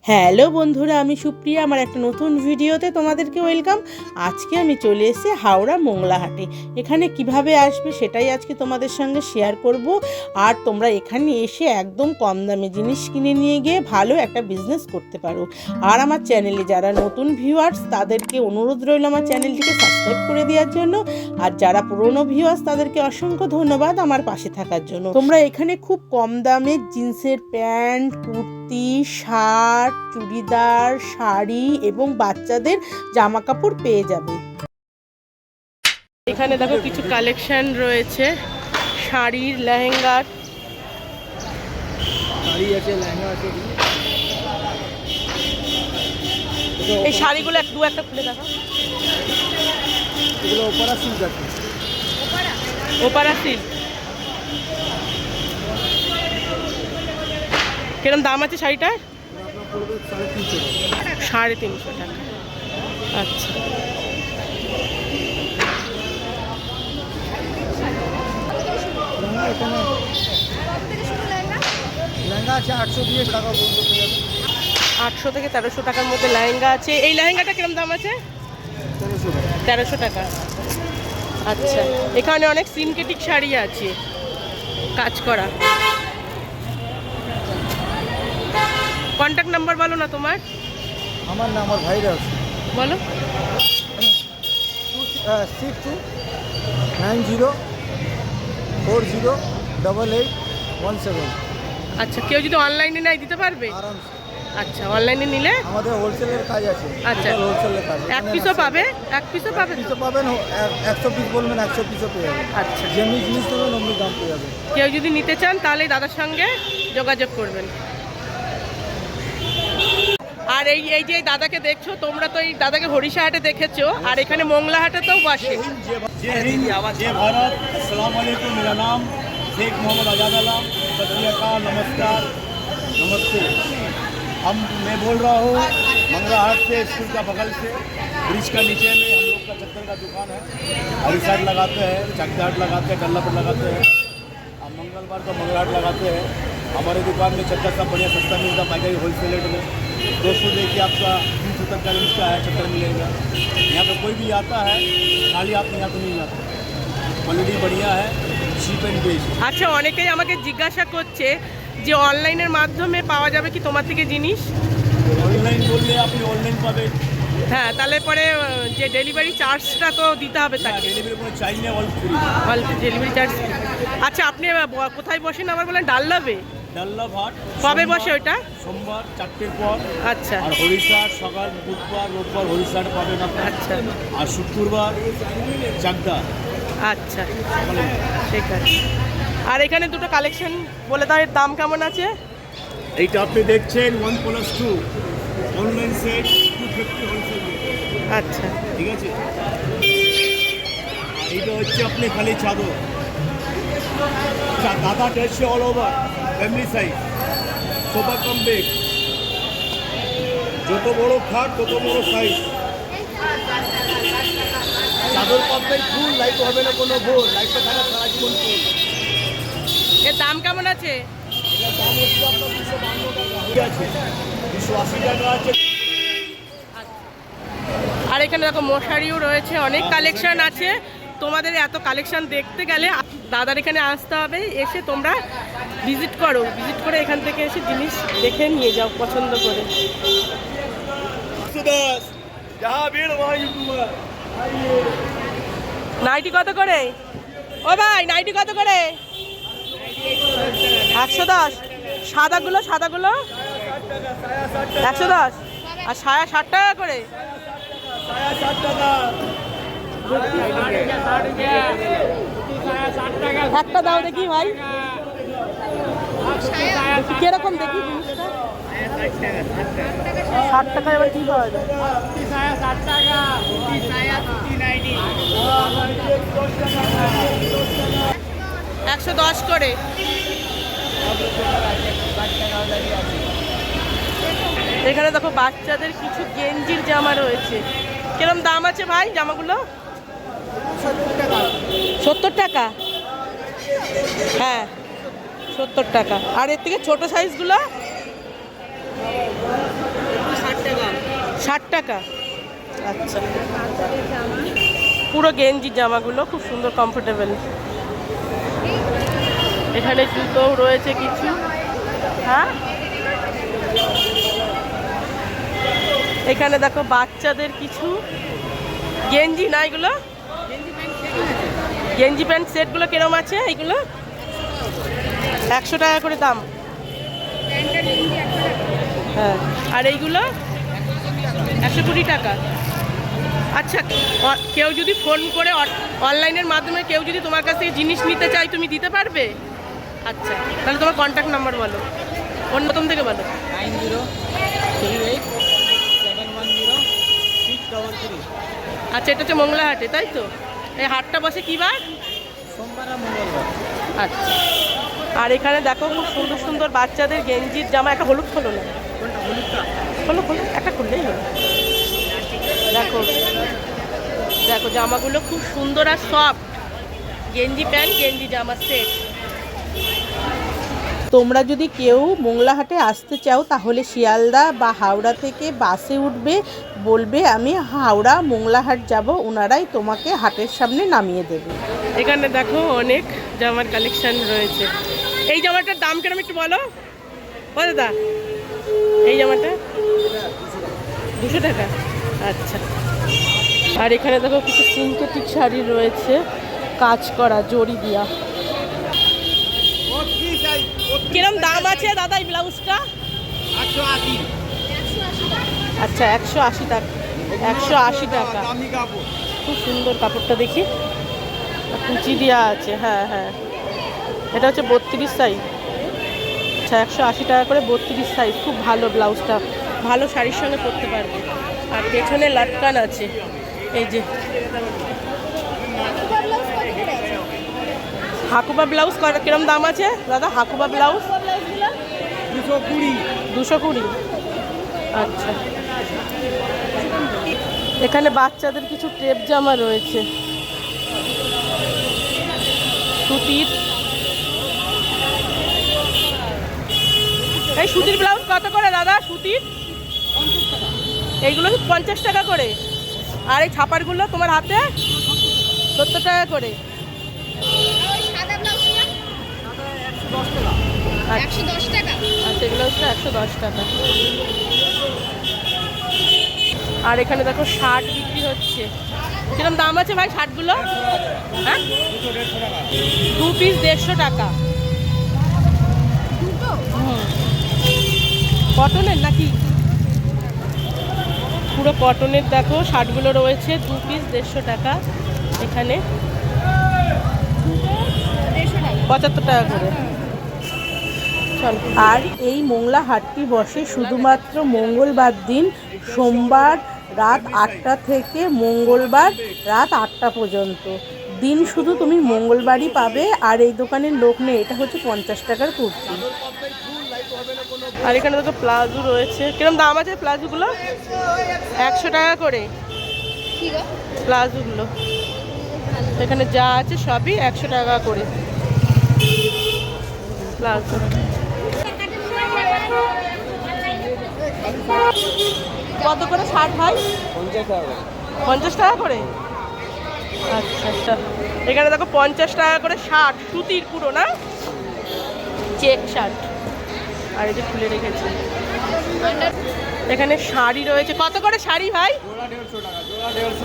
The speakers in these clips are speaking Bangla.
হ্যালো বন্ধুরা, আমি সুপ্রিয়া। আমার একটা নতুন ভিডিওতে তোমাদেরকে ওয়েলকাম। আজকে আমি চলে এসেছি হাওড়া মোংলা হাটে। এখানে কিভাবে আসবে সেটাই আজকে তোমাদের সঙ্গে শেয়ার করব। আর তোমরা এখানে এসে একদম কম দামে জিনিস কিনে নিয়ে গিয়ে ভালো একটা বিজনেস করতে পারো। আর আমার চ্যানেলে যারা নতুন ভিউয়ার্স তাদেরকে অনুরোধ রইল আমার চ্যানেলটিকে সাবস্ক্রাইব করে দেওয়ার জন্য। আর যারা পুরনো ভিউয়ার্স তাদেরকে অসংখ্য ধন্যবাদ আমার পাশে থাকার জন্য। তোমরা এখানে খুব কম দামে জিন্সের প্যান্ট, কুর্তি, শার্ট, চুড়িদার, শাড়ি এবং বাচ্চাদের জামা কাপড় পেয়ে যাবে। এখানে দেখো কিছু কালেকশন রয়েছে শাড়ির, লেহেঙ্গার। এই শাড়িগুলো একটা খুলে দেখো। এগুলো ওপারা সিল্ক আছে। ওপারা সিল্ক কিরম দাম আছে শাড়িটা? 350 টাকা। আচ্ছা, লেহেঙ্গা আছে 820 টাকা পর্যন্ত পেয়ে যাবে। 800 থেকে 1300 টাকার মধ্যে লেহেঙ্গা আছে। এই লেহেঙ্গাটা কিরম দাম আছে? 1300 টাকা। আচ্ছা, এখানে অনেক সিনথেটিক শাড়ি আছে কাজ করা। কন্ট্যাক্ট নাম্বার বলো না তোমার। আমার না, আমার ভাইরা আছে। বলো। 6290408817। আচ্ছা, কেউ যদি অনলাইনে নেয় দিতে পারবে? আরামসে। আচ্ছা, অনলাইনে নিলে আমাদের হোলসেলের কাজ আছে। আচ্ছা, হোলসেলের কাজ। এক পিসও পাবে? এক পিসও পাবে? পিসও পাবেন, 100 পিস বলবেন 100 পিসও পেয়ে যাবেন। আচ্ছা, যেমনি জিনিস নেবেন অমনি দাম পেয়ে যাবেন। কেউ যদি নিতে চান তাহলে দাদার সঙ্গে যোগাযোগ করবেন। আর এই যে দাদাকে দেখছো, তোমরা তো এই দাদাকে হরিষা হাটে দেখেছো, আর এখানে মোংলা হাটেতেও বসে। जय हिंद, जय भारत, अस्सलाम वालेकुम। मेरा नाम शेख मोहम्मद आजाद आलम। सत श्री अकाल, नमस्कार, नमस्ते। मैं बोल रहा हूँ मंगला हाट से, स्कूल का बगल से, ब्रिज का नीचे में हम लोग का चद्दर का दुकान है। हरी साइड लगाते हैं, चकदाट लगाते हैं, कल्लापुर लगाते हैं। हम मंगलवार को मंगला हाट लगाते हैं। हमारे दुकान में चद्दर सब बढ़िया सस्ता मिलता है, पाएगा होलसेल रेट में। 200 देखिए आपका 300 तक का रेंज का है, चद्दर मिलेगा। यहाँ पे कोई भी आता है खाली आप यहाँ तो नहीं जाते। क्वालिटी बढ़िया है, চিপ অ্যান্ড বেস্ট। আচ্ছা, অনেকেই আমাকে জিজ্ঞাসা করছে যে অনলাইনের মাধ্যমে পাওয়া যাবে কি তোমার থেকে জিনিস? অনলাইন বললে আপনি অনলাইন পাবেন। হ্যাঁ, তাহলে পরে যে ডেলিভারি চার্জটা তো দিতে হবে তাকে। ডেলিভারি কোনো চার্জ নেই, all free. All delivery charge. আচ্ছা, আপনি কোথায় বসেন আবার বলেন? ডাল্লাবে। ডাল্লাভ হাট। কবে বসে ওইটা? সোমবার 4টের পর। আচ্ছা। আর হরিশার সকাল, বুধবার, রোববার হরিশার পাবেন আপনি। আচ্ছা। আর শুক্রবার চাকদা। আচ্ছা, ঠিক আছে। আর এখানে দুটো কালেকশন বলে দাও, এর দাম কেমন আছে? এইটা আপনি দেখছেন 1+2 অনলাইন সেট 250 হোলসেল। আচ্ছা, ঠিক আছে। এইটা হচ্ছে আপনি খালি চাদর, দাদা ড্রেসে all over family size, sofa cum bed, যত বড় খাট তত বড় সাইজ। চাদর পাবেন ফুল, লাইট হবে না কোনো ভোর, লাইটটা থাকা সারা জীবন ফুল। এর দাম কেমন আছে? এটার দাম হচ্ছে আপনার 252 টাকা। ঠিক আছে, 280 টাকা আছে। আর এখানে দেখো মশারিও রয়েছে, অনেক কালেকশন আছে। তোমাদের এত কালেকশন দেখতে গেলে দাদার এখানে আসতে হবে। এসে তোমরা ভিজিট করো, ভিজিট করে এখান থেকে এসে জিনিস দেখে নিয়ে যাও পছন্দ করে। নাইটি কত করে? ও ভাই, নাইটি কত করে? 110। সাদাগুলো 110 আর সায়া 60 টাকা করে। একটা দাও দেখি ভাই, কিরকম দেখি জিনিসটা। 60 টাকা এবার কি পাওয়া যায়? 110 করে। এখানে দেখো বাচ্চাদের কিছু গেঞ্জির জামা রয়েছে। কিরম দাম আছে ভাই জামাগুলো? 70 টাকা। হ্যাঁ 70 টাকা। আর এর থেকে ছোট সাইজগুলো 60 টাকা। আচ্ছা, পুরো গেঞ্জি জামাগুলো খুব সুন্দর, কমফোর্টেবল। এখানে জুতোও রয়েছে কিছু। হ্যাঁ, এখানে দেখো বাচ্চাদের কিছু গেঞ্জি না, এগুলো গেঞ্জি প্যান্ট সেটগুলো কিরম আছে? এগুলো 100 টাকা করে দাম। হ্যাঁ, আর এইগুলো 120 টাকা। আচ্ছা, কেউ যদি ফোন করে অনলাইনের মাধ্যমে কেউ যদি তোমার কাছ থেকে জিনিস নিতে চায়, তুমি দিতে পারবে? আচ্ছা, তাহলে তোমার কন্ট্যাক্ট নাম্বার বলো, অন্যতম থেকে বলো। 9038710633। আচ্ছা, এটা হচ্ছে মোংলা হাটে, তাই তো? এই হাটটা বসে কী বার? সোমবার আর মঙ্গলবার। আচ্ছা, আর এখানে দেখো খুব সুন্দর সুন্দর বাচ্চাদের গেঞ্জির জামা। একটা হলুদ খোলো না, খোলো খোলো, একটা খুললেই হলো। দেখো দেখো জামাগুলো খুব সুন্দর আর সফট, গেঞ্জি প্যান্ট গেঞ্জি জামা সেট। তোমরা যদি কেউ মোংলা হাটে আসতে চাও তাহলে শিয়ালদা বা হাওড়া থেকে বাসে উঠবে, বলবে আমি হাওড়া মোংলাহাট যাব, ওনারাই তোমাকে হাটের সামনে নামিয়ে দেবে। এখানে দেখো অনেক জামার কালেকশন রয়েছে। এই জামাটার দাম কেরম একটু বলো ও দাদা? এই জামাটা 200 টাকা। আচ্ছা, আর এখানে দেখো কিছু সিনথেটিক শাড়ি রয়েছে, কাজ করা জড়ি দিয়া। কিরম দাম আছে দাদা এই ব্লাউজটা? 180। আচ্ছা, 180 টাকা। 180 টাকা, খুব সুন্দর কাপড়টা, দেখি কুচি দেওয়া আছে। হ্যাঁ হ্যাঁ, এটা হচ্ছে 32 সাইজ। আচ্ছা, 180 টাকা করে 32 সাইজ। খুব ভালো ব্লাউজটা, ভালো শাড়ির সঙ্গে পরতে পারবে। আর পেছনে লাটকান আছে, এই যে হাকুবা ব্লাউজ। কিরম দাম আছে দাদা হাকুবা ব্লাউজ? 220। আচ্ছা, এখানে বাচ্চাদের কিছু টেপ জামা রয়েছে, সুতির। এই সুতির ব্লাউজ কত করে দাদা? সুতির এইগুলো 50 টাকা করে। আর এই ছাপারগুলো তোমার হাতে 70 টাকা করে। আচ্ছা, এগুলো হচ্ছে 110 টাকা। আর এখানে দেখো শার্ট বিক্রি হচ্ছে। কিরকম দাম আছে ভাই শার্টগুলো? হ্যাঁ, 2 পিস 150 টাকা। কটনের নাকি? পুরো কটনের দেখো শার্টগুলো রয়েছে, 2 পিস 150 টাকা। এখানে 75 টাকা করে। আর এই মোংলা হাটটি বসে শুধুমাত্র মঙ্গলবার দিন, সোমবার রাত 8টা থেকে মঙ্গলবার রাত 8টা পর্যন্ত। দিন শুধু তুমি মঙ্গলবারই পাবে। আর এই দোকানের লোক নেই। এটা হচ্ছে 50 টাকার কুর্তি। আর এখানে দেখো প্লাজো রয়েছে। কিরকম দাম আছে প্লাজোগুলো? 100 টাকা করে প্লাজোগুলো। এখানে যা আছে সবই 100 টাকা করে প্লাজো। কত করে শার্ট ভাই? 50 টাকা করে। আচ্ছা আচ্ছা, এখানে দেখো 50 টাকা করে শার্ট, সুতির পুরো না, চেক শার্ট। আর এই যে খুলে রেখেছে। এখানে শাড়ি রয়েছে। কত করে শাড়ি ভাই?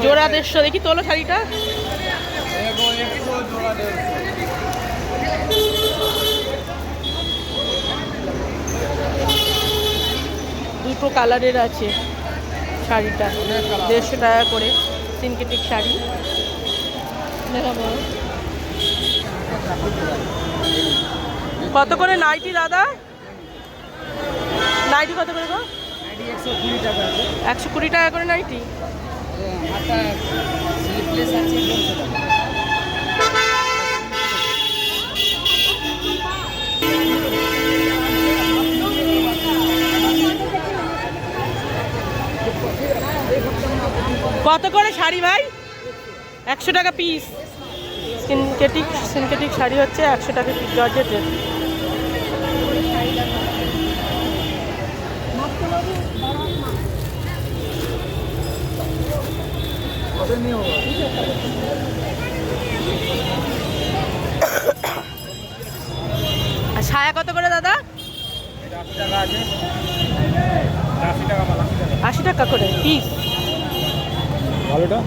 জোড়া 150। দেখি তোলো শাড়িটা। দুটো কালারের আছে শাড়িটা, 150 টাকা করে সিনথেটিক শাড়ি। কত করে নাইটি দাদা? নাইটি কত করে গো? 120 টাকা করে নাইটি। কত করে শাড়ি ভাই? 100 টাকা পিস। সিনথেটিক শাড়ি হচ্ছে 100 টাকা পিস, জর্জেটের। আর সায়া কত করে দাদা? 80 টাকা করে পিস। ভালোটা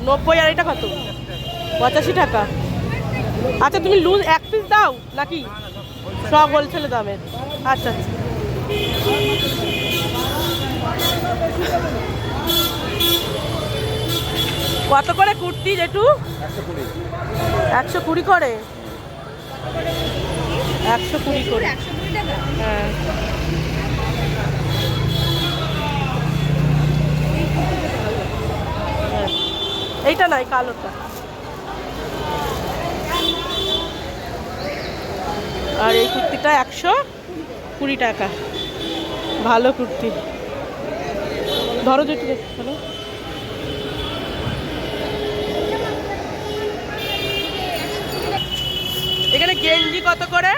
90 আর এটা কত? 85 টাকা। আচ্ছা তুমি লুজ এক পিস দাও নাকি সব হোলসেলে দামের? আচ্ছা আচ্ছা। কত করে কুর্তি জেঠু? 120 করে। 120 করে। হ্যাঁ এইটা নাই, কালোটা। আর এই কুর্তিটা 120 টাকা। ভালো কুর্তি। ধরো যেটি দেখো। এখানে গেঞ্জি কত করে?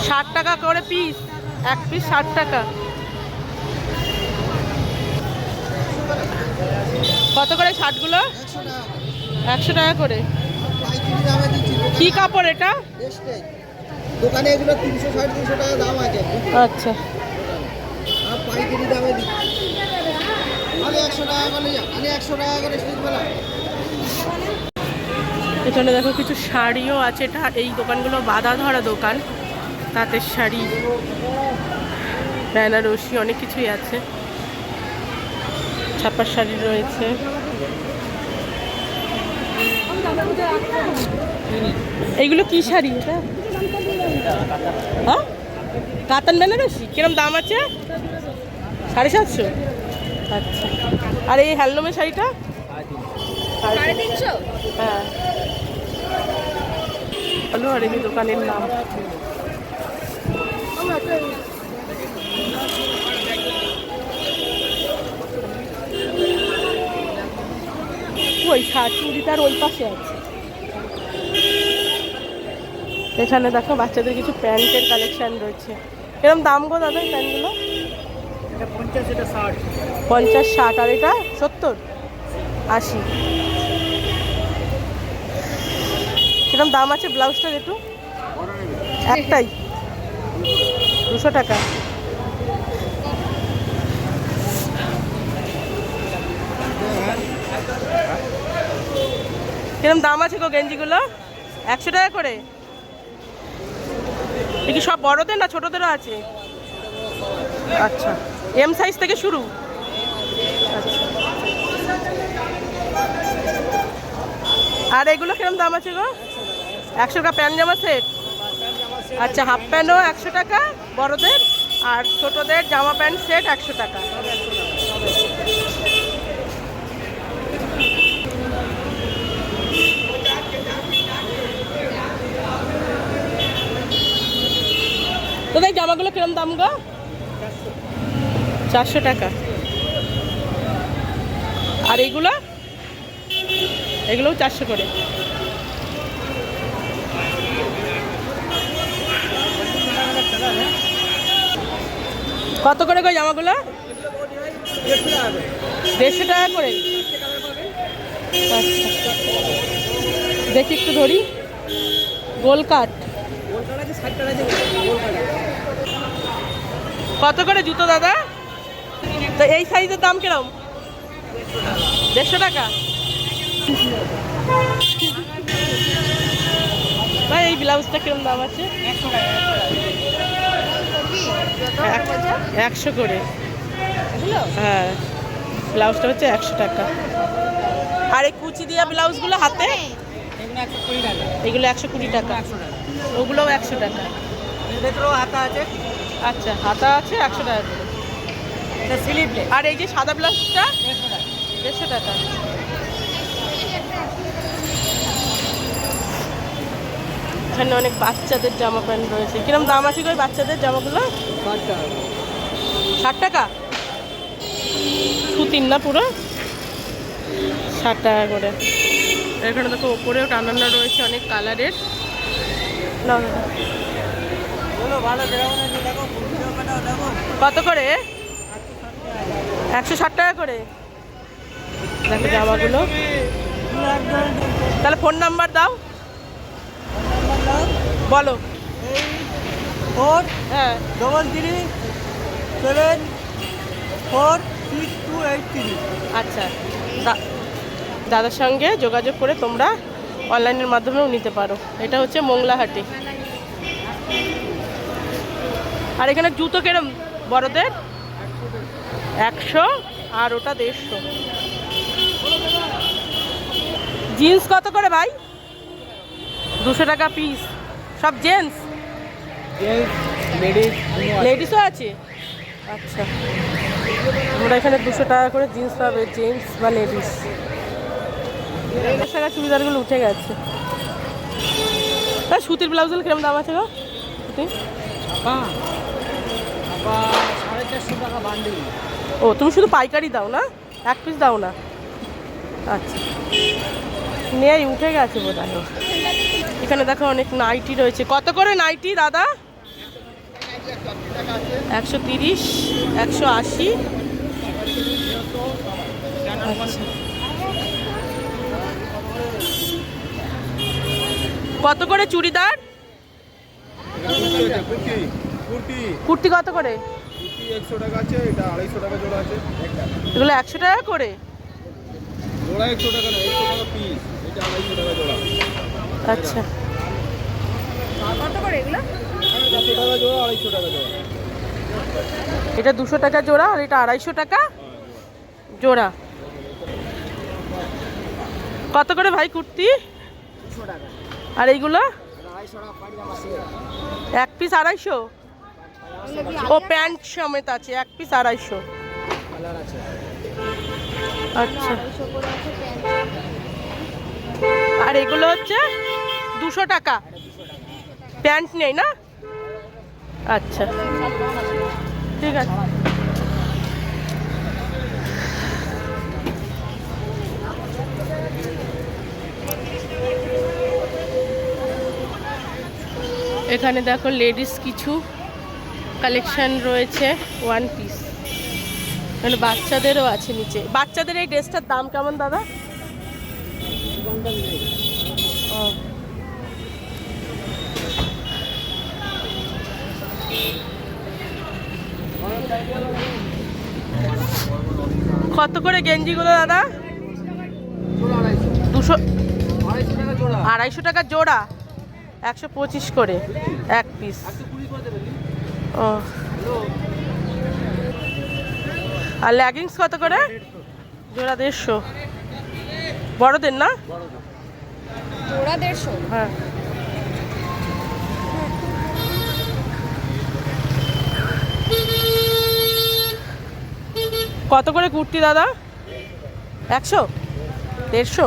60 টাকা করে পিস। এক পিস 60 টাকা। কত করে শার্টগুলো? 100 টাকা করে। কি কাপড় এটা? দোকানে এগুলো 300-350 টাকা দাম আছে। আচ্ছা আর পাইকারি দামে দিচ্ছি। আমি 100 টাকা করে আমি 100 টাকা করে শীতবেলা। এখানে দেখো কিছু শাড়িও আছে। এটা এই দোকানগুলো বাঁধা ধরা দোকান। তাঁতের শাড়ি, বেনারসি, অনেক কিছুই আছে। ছাপার শাড়ি রয়েছে। এইগুলো কি শাড়ি এটা? হ্যাঁ কাতান বেনারসি। কিরম দাম আছে? 750। আচ্ছা। আর এই হ্যান্ডলুমের শাড়িটা? 350। হ্যাঁ ভালো। আর এই দোকানের নাম ওই চুড়িদার ওই পাশে আছে। এখানে দেখো বাচ্চাদের কিছু প্যান্টের কালেকশন রয়েছে। এরকম দাম গো দাদা এই প্যান্টগুলো? 50, এটা 60। 50-60। আর এটা 70-80। কিরকম দাম আছে ব্লাউজটা একটু? একটাই 200 টাকা। কিরকম দাম আছে গো গেঞ্জিগুলো? 100 টাকা করে। কি সব বড়দের না ছোটদেরও আছে? আচ্ছা এম সাইজ থেকে শুরু। আচ্ছা। আর এগুলো কিরকম দাম আছে গো? 100 টাকা প্যান্ট জামা সেট। আচ্ছা হাফ প্যান্টও 100 টাকা বড়দের, আর ছোটদের জামা প্যান্ট সেট 100 টাকা। তোদের এই জামাগুলো কিরম দাম গো? 400 টাকা। আর এইগুলো? এগুলোও 400 করে। কত করে গো জামাগুলো? 150 টাকা করে। আচ্ছা দেখি একটু ধরি। গোল কাট কত করে জুতো দাদা? তো এই সাইজের দাম কিরম? 150 টাকা। ভাই এই ব্লাউজটা কিরম দাম আছে? 100 করে। হ্যাঁ ব্লাউজটা হচ্ছে 100 টাকা। আর এই কুচি দিয়া ব্লাউজগুলো হাতে এগুলো 120 টাকা। ওগুলোও 100 টাকা। হাতা আছে। আচ্ছা হাতা আছে 100 টাকা করে। স্লিপলেস। আর এই যে সাদা ব্লাউজটা 150 টাকা। এখানে অনেক বাচ্চাদের জামা প্যান্ট রয়েছে। কিরম দাম আছে গো বাচ্চাদের জামাগুলো? 60 টাকা। সুতির না পুরো? 60 টাকা করে। এখানে দেখো ওপরেও টানানো রয়েছে অনেক কালারের। না কত করে? 160 টাকা করে। দেখো জামাগুলো। তাহলে ফোন নাম্বার দাও, বলো। 4 হ্যাঁ 3374628 আচ্ছা, দাদার সঙ্গে যোগাযোগ করে তোমরা অনলাইনের মাধ্যমেও নিতে পারো। এটা হচ্ছে মোংলাহাটি। আর এখানে জুতো কেরম বড়দের? 100 আর ওটা 150। জিন্স কত করে ভাই? 200 টাকা পিস। সব জেন্টস? লেডিসও আছে। আচ্ছা, আমরা এখানে 200 টাকা করে জিন্স পাবে, জেন্টস বা লেডিস। টাকা চুড়িদারগুলো উঠে গেছে। সুতির ব্লাউজগুলো কিরম দাম আছে গো? সুতি 450 টাকা বান্ডিল। ও, তুমি শুধু পাইকারি দাও না, এক পিস দাও না? আচ্ছা, নেই, উঠে গেছে বোধহয়। এখানে দেখো অনেক নাইটি রয়েছে। কত করে নাইটি দাদা? 130, 180। আচ্ছা, কত করে চুড়িদার? কুর্তি কত করে? 100 টাকা আছে, এটা 250 টাকা জোড়া আছে। এগুলো 100 টাকা করে জোড়া 100 টাকা না, 100 টাকা পিস, এটা 250 টাকা জোড়া। আচ্ছা, কত করে এগুলো? 200 টাকা জোড়া, 250 টাকা জোড়া। এটা 200 টাকা জোড়া আর এটা 250 টাকা জোড়া। কত করে ভাই কুর্তি? 200 টাকা। আর এইগুলো 250 টাকা পায়জামা সেট। এক পিস 250? ও প্যান্ট সমেত আছে, এক পিস 250। কালার আছে। আচ্ছা, আর এগুলো হচ্ছে 200 টাকা। প্যান্ট নেই না? আচ্ছা, ঠিক আছে। এখানে দেখো লেডিস কিছু কালেকশন রয়েছে, ওয়ান পিস। এখানে বাচ্চাদেরও আছে নিচে। বাচ্চাদের এই ড্রেসটার দাম কেমন দাদা? ও, কত করে গেঞ্জিগুলো দাদা? 200, 250 টাকা জোড়া। 250 টাকা জোড়া, 125 করে এক পিস। ও, আর লেগিংস কত করে? জোড়া 150। বড়দের না? জোড়া 150। হ্যাঁ। কত করে কুর্তি দাদা? 100, 150।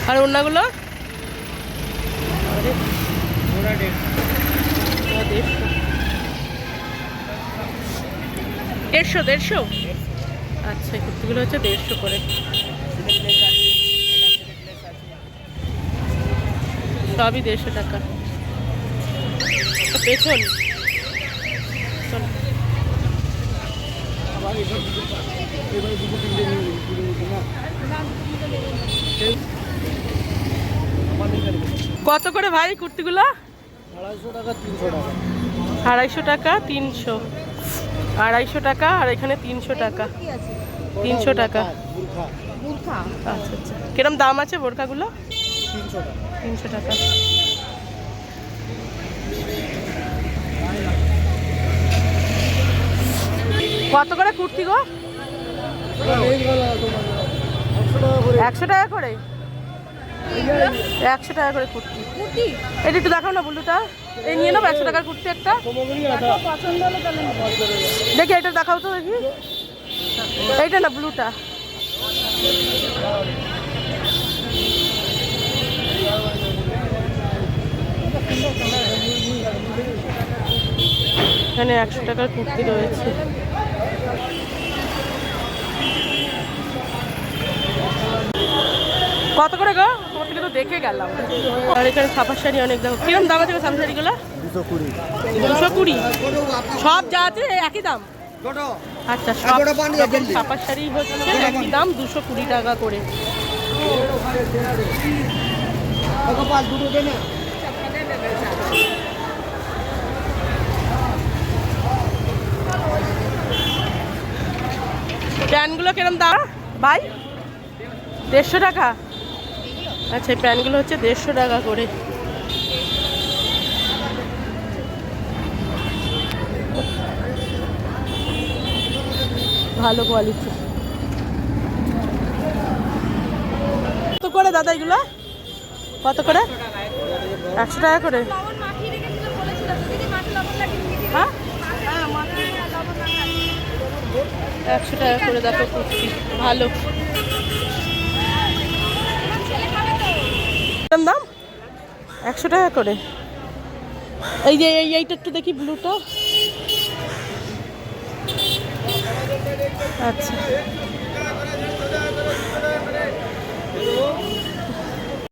আর অন্যগুলো? জোড়া 150। 150। আচ্ছা, এই কুর্তিগুলো হচ্ছে 150 করে। সবই 150 টাকা। পেছন চল। কত করে ভাই কুর্তিগুলো? 250 টাকা 300 টাকা। 250 টাকা 300। 250 টাকা আর এখানে 300 টাকা। 300 টাকা। বুরখা বুরখা। আচ্ছা আচ্ছা, কিরম দাম আছে বোরখাগুলো? 300 টাকা। 300 টাকা। কত করে কুর্তি গো? 100 টাকা করে। 100 টাকা করে কুর্তি। কুর্তি এটা একটু দেখাও না ব্লুটা। এই নিয়ে নেবো 100 টাকার কুর্তি একটা। পছন্দ হলে তাহলে নেবো। দেখি এটা দেখাও তো দেখি। এইটা না, ব্লুটা। এখানে 100 টাকার কুর্তি রয়েছে। কত করে গো? তোমার থেকে তো দেখে গেলাম। আর এখানে ছাপার শাড়ি অনেক দাম। কিরম দাম আছে ছাপার শাড়িগুলো? 220 220 ছোটো আপনার সব যা আছে একই দাম। ছোটো আচ্ছা আর সব ওটা বানিয়ে রকম জলদি। ছাপার শাড়ি হচ্ছে একই দাম 220 টাকা করে। গোপাল দুটো দে না। প্যান্টগুলো কিরম দাম ভাই? 150 টাকা। আচ্ছা এই প্যান্টগুলো হচ্ছে 150 টাকা করে। ভালো কোয়ালিটি। কত করে দাদা এগুলো? কত করে? 100 টাকা করে। লবণ মাখিয়ে রেখেছিল বলেছিল যদি মাঠে লবণ লাগিয়ে দিবি। হ্যাঁ হ্যাঁ মাঠে লবণ লাগাই। 100 টাকা করে দেখো কুর্তি ভালো। আমার ছেলে খাবে তো। কিরম দাম? 100 টাকা করে। এই যে এইটা একটু দেখি ব্লুটা। আচ্ছা